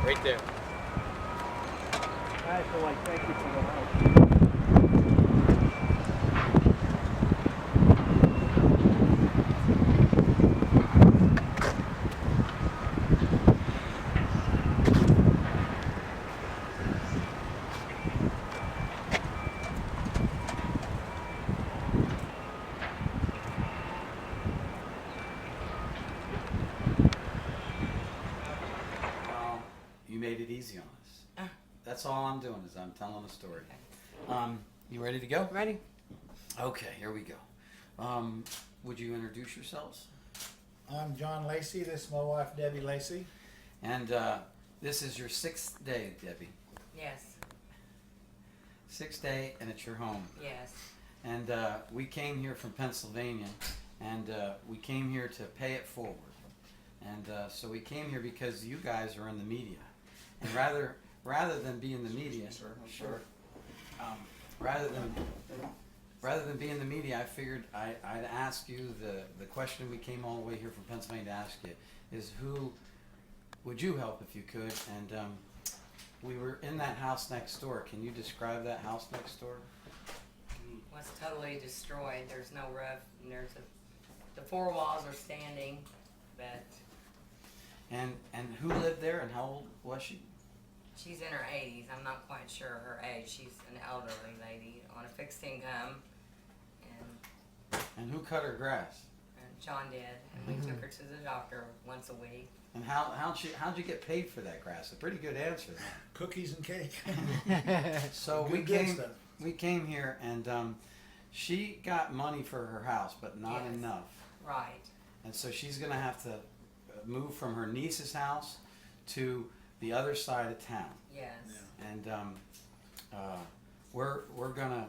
Right there. I feel like thank you for the help. Well, you made it easy on us. That's all I'm doing is I'm telling a story. You ready to go? Ready? Okay, here we go. Would you introduce yourselves? I'm John Lacey. This is my wife, Debbie Lacey. And this is your 6th day, Debbie. Yes. 6th day, and it's your home. Yes. And we came here from Pennsylvania, and we came here to pay it forward. And so we came here because you guys are in the media, and rather than be in the media, rather than be in the media, I figured I'd ask you the question we came all the way here from Pennsylvania to ask you is who would you help if you could? And we were in that house next door. Can you describe that house next door? Was totally destroyed. There's no roof. And the 4 walls are standing, but And who lived there, and how old was she? she's in her 80s. I'm not quite sure her age. She's an elderly lady on a fixed income, And who cut her grass? and John did. And we took her to the doctor once a week. And how'd you get paid for that grass? A pretty good answer. Cookies and cake. So Good stuff. we came here, and she got money for her house, but not Yes. enough. Right. And so she's gonna have to move from her niece's house to the other side of town. Yes. And we're gonna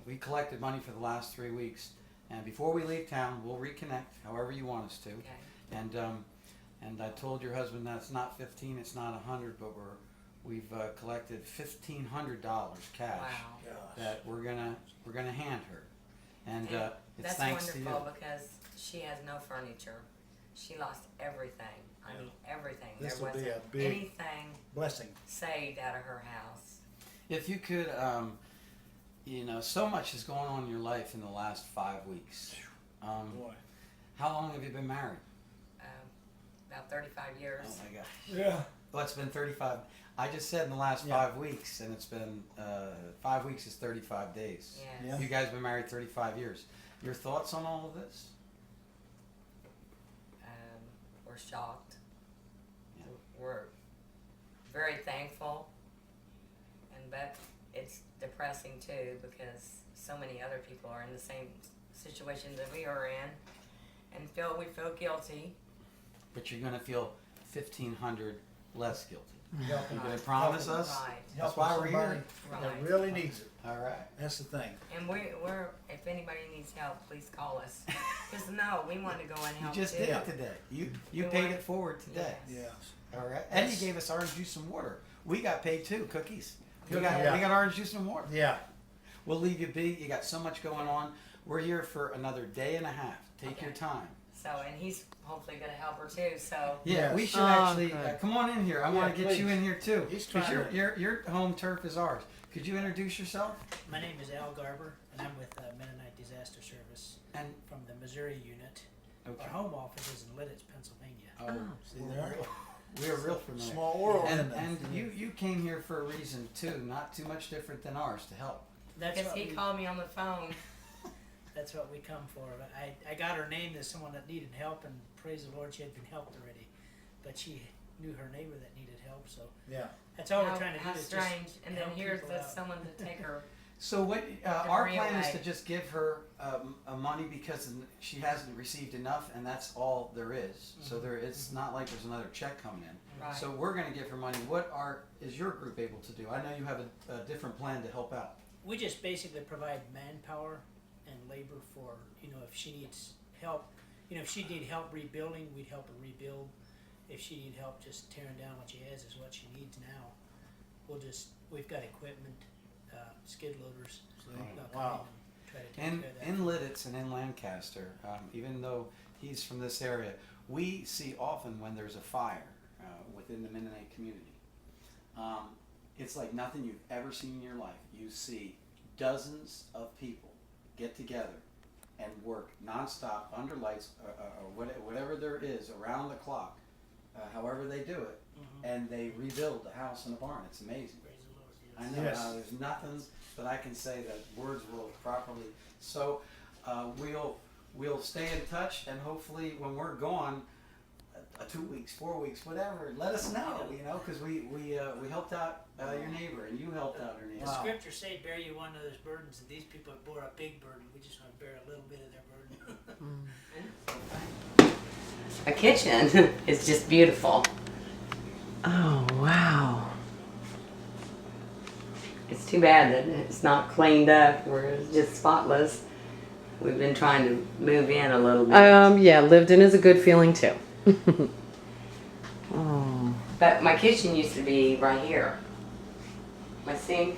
we collected money for the last 3 weeks, and before we leave town, we'll reconnect however you want us to. Okay. And I told your husband that it's not 15, it's not 100, but we've collected $1,500 cash Wow. that we're gonna hand her, and And it's that's thanks to you. wonderful because she has no furniture. She lost everything. I mean, everything. This there will be wasn't a big anything Blessing. saved out of her house. If you could, so much has gone on in your life in the last 5 weeks. Boy. How long have you been married? About 35 years. Oh my gosh. Yeah. Well, it's been 35. I just said in the last Yeah. 5 weeks, and it's been 5 weeks is 35 days. Yes. Yeah. You guys have been married 35 years. Your thoughts on all of this? We're shocked. Yeah. We're very thankful, but it's depressing too because so many other people are in the same situation that we are in, and we feel guilty. But you're gonna feel 1,500 less guilty. Helping- You gonna Right. promise us? Right. That's helping why we're somebody here. Right. that really needs it. All right. That's the thing. And we're if anybody needs help, please call us. Because no, we want to go and You help just too. did it today. You We paid want- it forward today. Yes. Yeah. All right. And you Yes. gave us orange juice and water. We got paid too. Cookies. We Yeah. got orange juice and water. Yeah. We'll leave you be. You got so much going on. We're here for another day and a half. Take your Okay. time. So and he's hopefully going to help her too. So Yeah, Yes. we should Oh, actually good. come on in here. I want to Yeah, get you please. in here too. He's 'Cause trying to- your home turf is ours. Could you introduce yourself? My name is Al Garber, and I'm with Mennonite Disaster Service And from the Missouri unit. okay. Our home office is in Lidditz, Pennsylvania. Oh, See there? we're real familiar. Small world. And, isn't it? and you came here for a reason too, not too much different than ours, to help. That's because what he we, called me on the phone. that's what we come for. But I got her name as someone that needed help, and praise the Lord, she had been helped already. But she knew her neighbor that needed help, so Yeah. that's all how, we're trying to do. how is strange. Just And then help here's people out. someone to take her. So what our Debris plan is away. to just give her money because she hasn't received enough, and that's all there is. So it's not like there's another check coming in. Right. So we're going to give her money. What is your group able to do? I know you have a different plan to help out. We just basically provide manpower and labor for, if she needs help. If she need help rebuilding, we'd help her rebuild. If she need help just tearing down what she has is what she needs now. We've got equipment, skid loaders. They'll come Wow. in and try to take And care of that. in Lidditz and in Lancaster, even though he's from this area, we see often when there's a fire within the Mennonite community. It's like nothing you've ever seen in your life. You see dozens of people get together and work nonstop under lights or whatever there is around the clock, however they do it, and they rebuild the house and the barn. It's amazing. I know. Yes. There's nothing that I can say that words will properly. So we'll stay in touch, and hopefully when we're gone, 2 weeks, 4 weeks, whatever, let us know. Because we helped out your neighbor, and you helped out her neighbor. The scriptures say, bear you one another's burdens, and these people have bore a big burden. We just want to bear a little bit of their burden. A kitchen is just beautiful. Oh, wow. It's too bad that it's not cleaned up, where it's just spotless. We've been trying to move in a little bit. Yeah, lived in is a good feeling too. Oh. But my kitchen used to be right here. My sink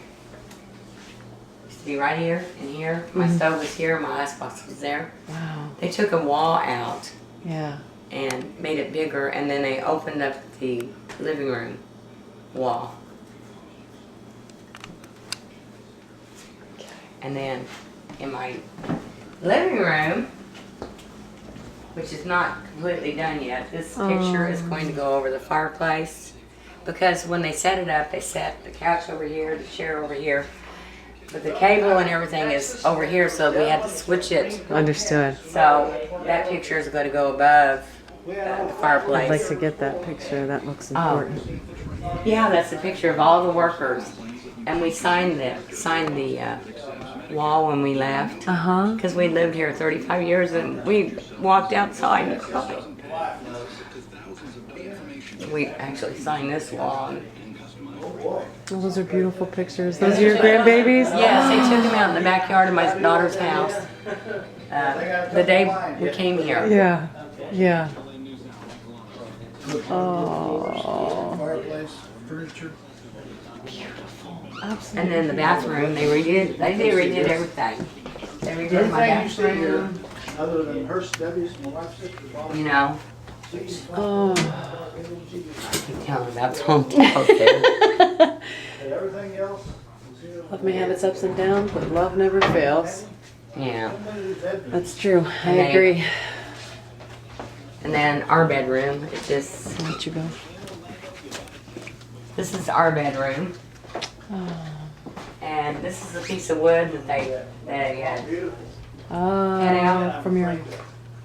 used to be right here and here. My stove was here, my icebox was there. Wow. They took a wall out Yeah. and made it bigger, and then they opened up the living room wall. And then in my living room, which is not completely done yet, this picture is going to go over the fireplace, because when they set it up, they set the couch over here, the chair over here, but the cable and everything is over here, so we had to switch it. Understood. So that picture is going to go above the fireplace. I'd like to get that picture. That looks Oh. important. Yeah, that's a picture of all the workers, and we signed the wall when we left, Uh-huh. because we lived here 35 years, and we walked outside and cried. We actually signed this wall. Oh, those are beautiful pictures. Those are your grandbabies? Yes, they took them out in the backyard of my daughter's house the day we came here. Yeah. Yeah. Oh. Fireplace, furniture. Absolutely. And then the bathroom, they redid everything. They redid my Everything you see here, bathroom, other than hers, Debbie's, my wife's sister's, all you know. Oh. I keep telling about the home house there. everything else. Love may have its ups and downs, but love never fails. Yeah. That's true. I And they- agree. And then our bedroom, it just, I'll let you go. this is our bedroom. Oh. And this is a piece of wood that they had Oh, from your.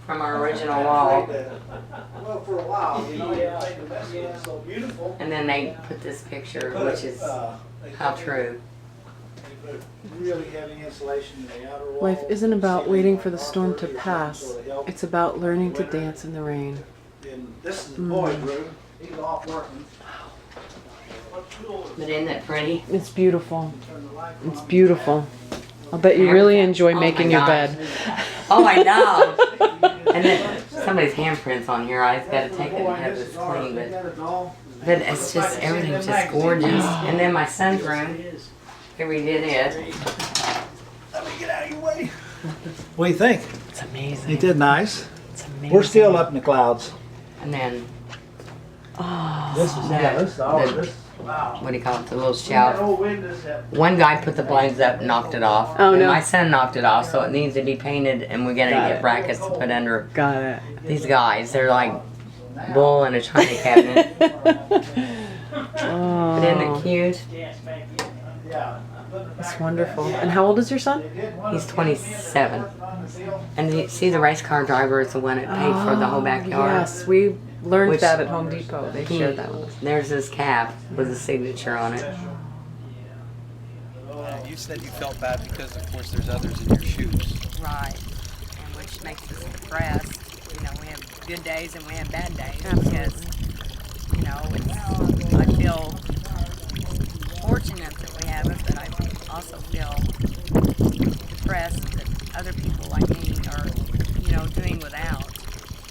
from our original wall. Well, for a while, you know, you think the mess is so beautiful. And then they put this picture, which is how true. They put really heavy insulation in the outer wall. Life isn't about waiting for the storm to pass. It's about learning to dance in the rain. And this is the boy's room. He's off working. But isn't that pretty? It's beautiful. Turn the light It's on. beautiful. I'll bet you really enjoy Oh my making your gosh. bed. Oh, I know. And then somebody's handprints on here. I've got to take it and have this clean, but it's just, everything's just gorgeous. And then my son's room, here we did it. Let me get out of your way. What do you think? It's amazing. He did nice. It's amazing. We're still up in the clouds. And then, Oh. This is this is ours. This, wow. what do you call it, the little That shelf. old windows have One guy put the blinds up and knocked it off. Oh, And no. my son knocked it off, so it needs to be painted, and we're gonna get brackets to put under Got it. these guys. They're like bull in a china cabinet. Oh. But isn't it cute? yeah. That's wonderful. And how old is your son? He's 27. And you see, the race car driver is the one that paid for the whole backyard. Yes, we learned Which- that at Home Depot. They shared that with us. There's his cap with a signature on it. You said you felt bad because, of course, there's others in your shoes. Right. And which makes us depressed. You know, we have good days and we have bad days. Absolutely. Because, you know, it's, I feel fortunate that we have it, but I also feel depressed that other people like me are, you know, doing without,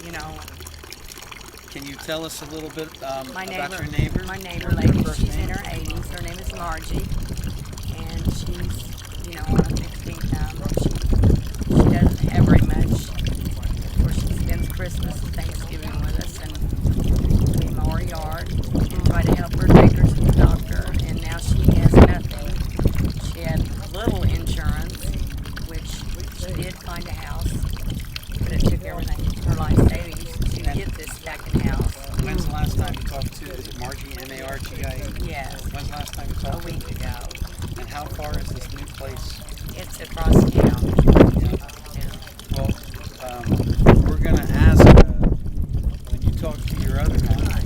you know. Can you tell us a little bit My about neighbor, your neighbor? my neighbor lady, she's in her 80s. Her name is Margie, and she's, you know, on a fixed income. She doesn't have very much. Of course, she spends Christmas and Thanksgiving with us, and we mow her yard and try to help her take her to the doctor. time you talked to, is it Margie, M-A-R-G-I-E? Yes, When's the last time you a talked? week ago. And how far is this new place? It's across town. Yeah. Yeah. Well, we're going to ask, when you talk to your other guy,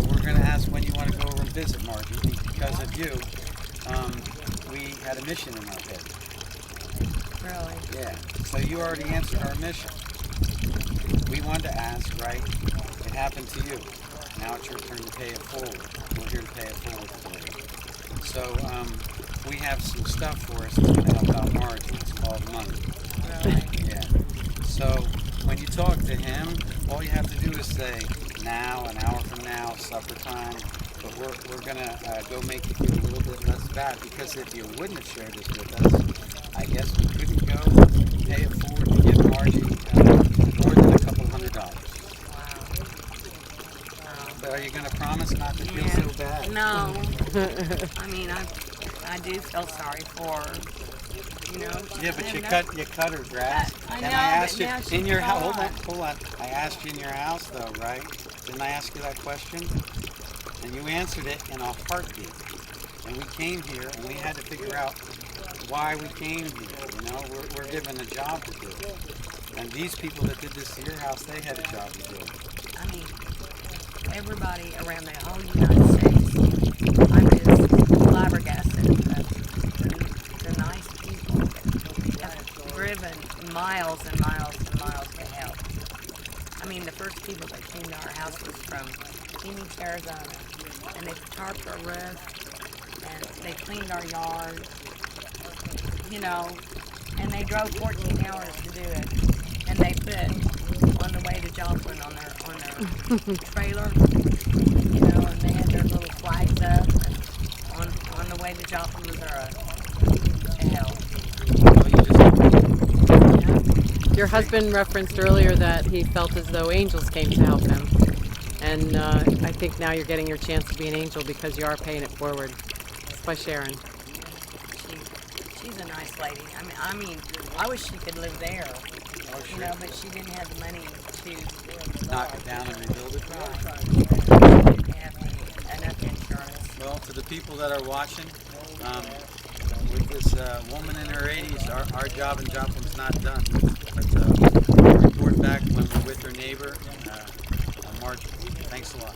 we're going to ask when you want to go over and visit Margie. Because of you, we had a mission in our head. Really? Yeah. So you already answered our mission. We wanted to ask, right? It happened to you. Now it's your turn to pay it forward. We're here to pay it forward for you. So we have some stuff for us that's going to help out Margie. It's called money. Really? Yeah. So when you talk to him, all you have to do is say, now, an hour from now, supper time. But we're going to go make you feel a little bit less bad, because if you wouldn't have shared this with us, I guess we couldn't go pay it forward to give Margie more than a couple $100. Wow. But are you going to promise not to feel so bad? No. I mean, I do feel sorry for her. You know. Yeah, but you cut. cut her grass. I And know, I asked but you now in she's your house. gone. Hold on. I asked you in your house though, right? Didn't I ask you that question? And you answered it in a heartbeat. And we came here and we had to figure out why we came here. You know, we're given a job to do. And these people that did this to your house, they had a job to do. I mean, everybody around the whole United States, I'm just flabbergasted that the nice people have driven miles and miles and miles to help. I mean, the first people that came to our house was from Phoenix, Arizona, and they tarped our roof, and they cleaned our yard, you know, and they drove 14 hours to do it, and they put on the way to Joplin on their trailer, you know, and they had their little flags up, and on the way to Joplin, Missouri, to help. Well, you just Your husband referenced earlier that he felt as though angels came to help him. And I think now you're getting your chance to be an angel because you are paying it forward. Just by sharing. She's a nice lady. I mean, I wish she could live there, Oh, you know, but she didn't have the money to knock it down and rebuild it. have enough insurance. Well, to the people that are watching, with this woman in her 80s, our job in Joplin's not done. But we'll report back when we're with her neighbor on March. Thanks a lot.